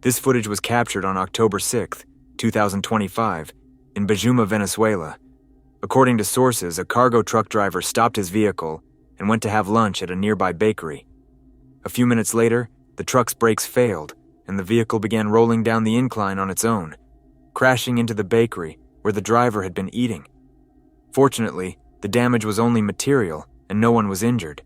This footage was captured on October 6, 2025, in Bajuma, Venezuela. According to sources, a cargo truck driver stopped his vehicle and went to have lunch at a nearby bakery. A few minutes later, the truck's brakes failed, and the vehicle began rolling down the incline on its own, crashing into the bakery where the driver had been eating. Fortunately, the damage was only material, and no one was injured.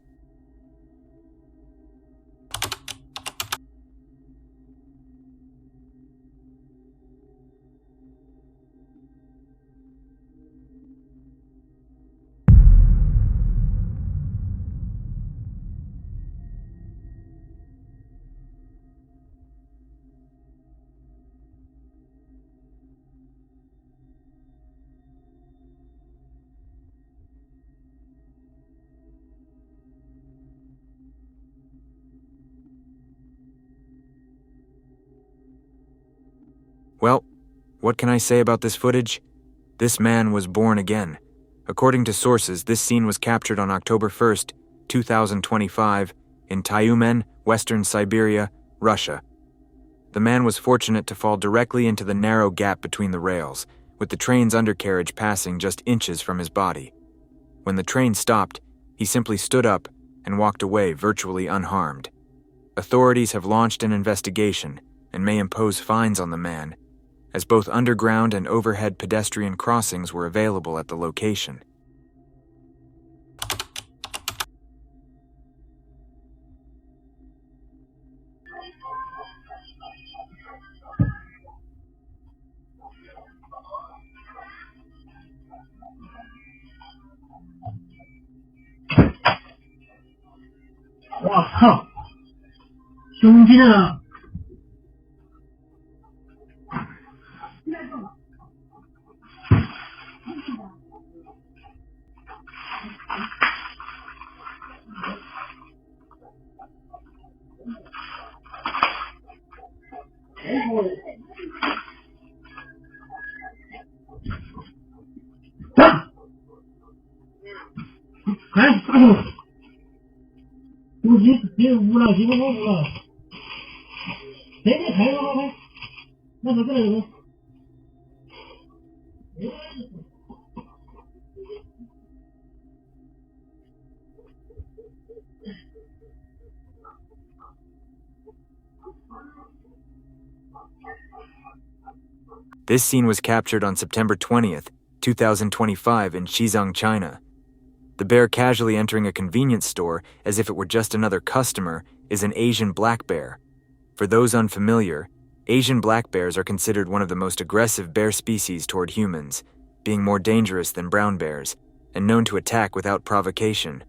Well, what can I say about this footage? This man was born again. According to sources, this scene was captured on October 1st, 2025, in Tyumen, Western Siberia, Russia. The man was fortunate to fall directly into the narrow gap between the rails, with the train's undercarriage passing just inches from his body. When the train stopped, he simply stood up and walked away virtually unharmed. Authorities have launched an investigation and may impose fines on the man, as both underground and overhead pedestrian crossings were available at the location. Wow, 兄弟呢？ This scene was captured on September 20th, 2025 in Xizang, China. The bear casually entering a convenience store as if it were just another customer is an Asian black bear. For those unfamiliar, Asian black bears are considered one of the most aggressive bear species toward humans, being more dangerous than brown bears, and known to attack without provocation.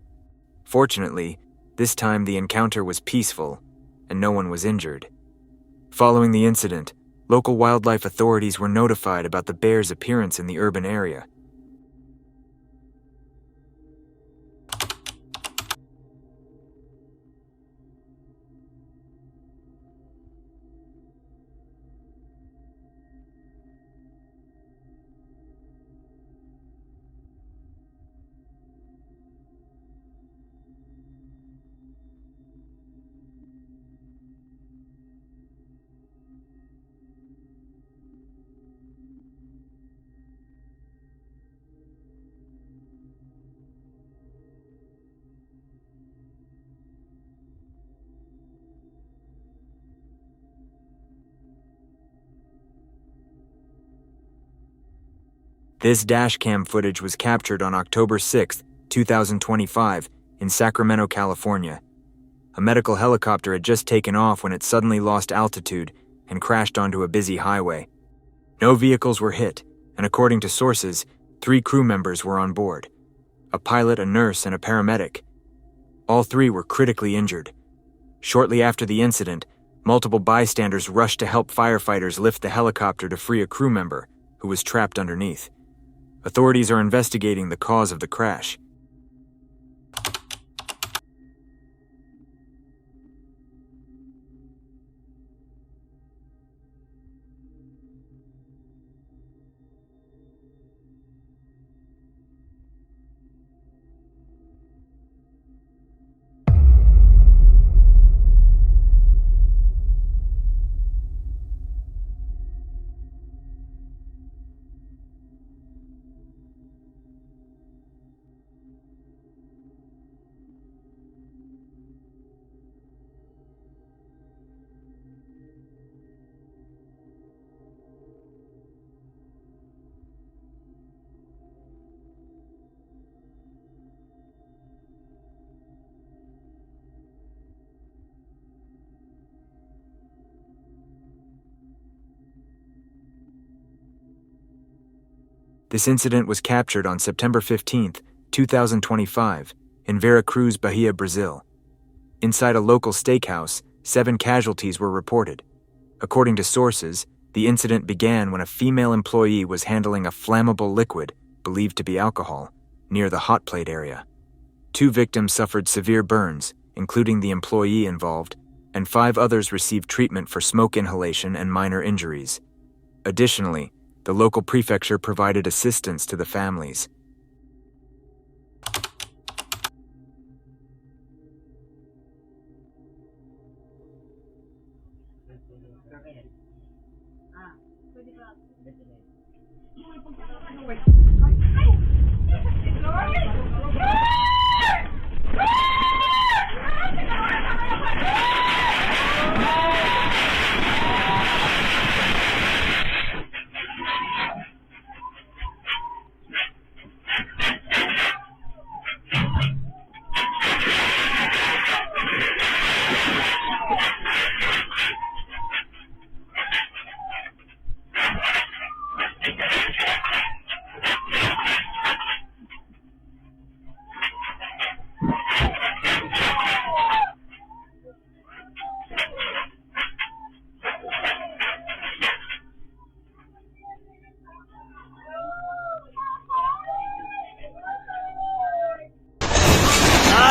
Fortunately, this time the encounter was peaceful, and no one was injured. Following the incident, local wildlife authorities were notified about the bear's appearance in the urban area. This dashcam footage was captured on October 6, 2025, in Sacramento, California. A medical helicopter had just taken off when it suddenly lost altitude and crashed onto a busy highway. No vehicles were hit, and according to sources, 3 crew members were on board: a pilot, a nurse, and a paramedic. All 3 were critically injured. Shortly after the incident, multiple bystanders rushed to help firefighters lift the helicopter to free a crew member who was trapped underneath. Authorities are investigating the cause of the crash. This incident was captured on September 15, 2025, in Veracruz, Bahia, Brazil. Inside a local steakhouse, 7 casualties were reported. According to sources, the incident began when a female employee was handling a flammable liquid, believed to be alcohol, near the hot plate area. 2 victims suffered severe burns, including the employee involved, and 5 others received treatment for smoke inhalation and minor injuries. Additionally, the local prefecture provided assistance to the families.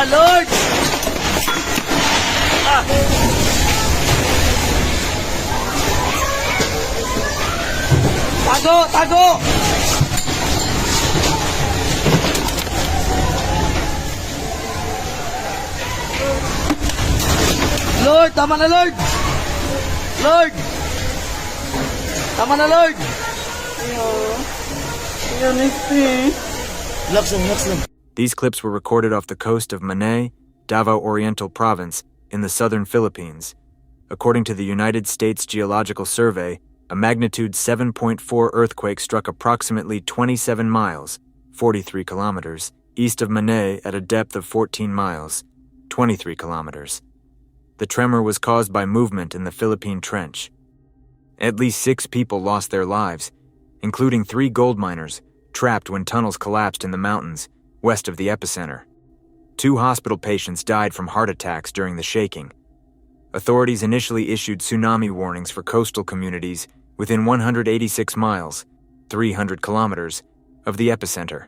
Lord! Tago! Tago! Lord! Tama na, Lord! Lord! Tama na, Lord! Relax lang. These clips were recorded off the coast of Manay, Davao Oriental Province, in the southern Philippines. According to the United States Geological Survey, a magnitude 7.4 earthquake struck approximately 27 miles, 43 kilometers, east of Manay at a depth of 14 miles, 23 kilometers. The tremor was caused by movement in the Philippine Trench. At least 6 people lost their lives, including 3 gold miners trapped when tunnels collapsed in the mountains west of the epicenter. 2 hospital patients died from heart attacks during the shaking. Authorities initially issued tsunami warnings for coastal communities within 186 miles, 300 kilometers, of the epicenter.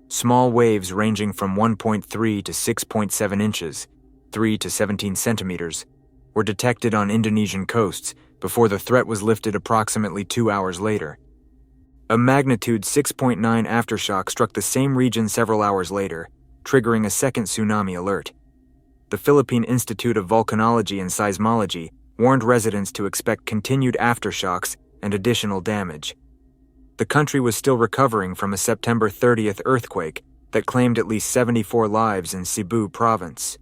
Small waves ranging from 1.3 to 6.7 inches, 3 to 17 centimeters, were detected on Indonesian coasts before the threat was lifted approximately 2 hours later. A magnitude 6.9 aftershock struck the same region several hours later, triggering a second tsunami alert. The Philippine Institute of Volcanology and Seismology warned residents to expect continued aftershocks and additional damage. The country was still recovering from a September 30th earthquake that claimed at least 74 lives in Cebu province.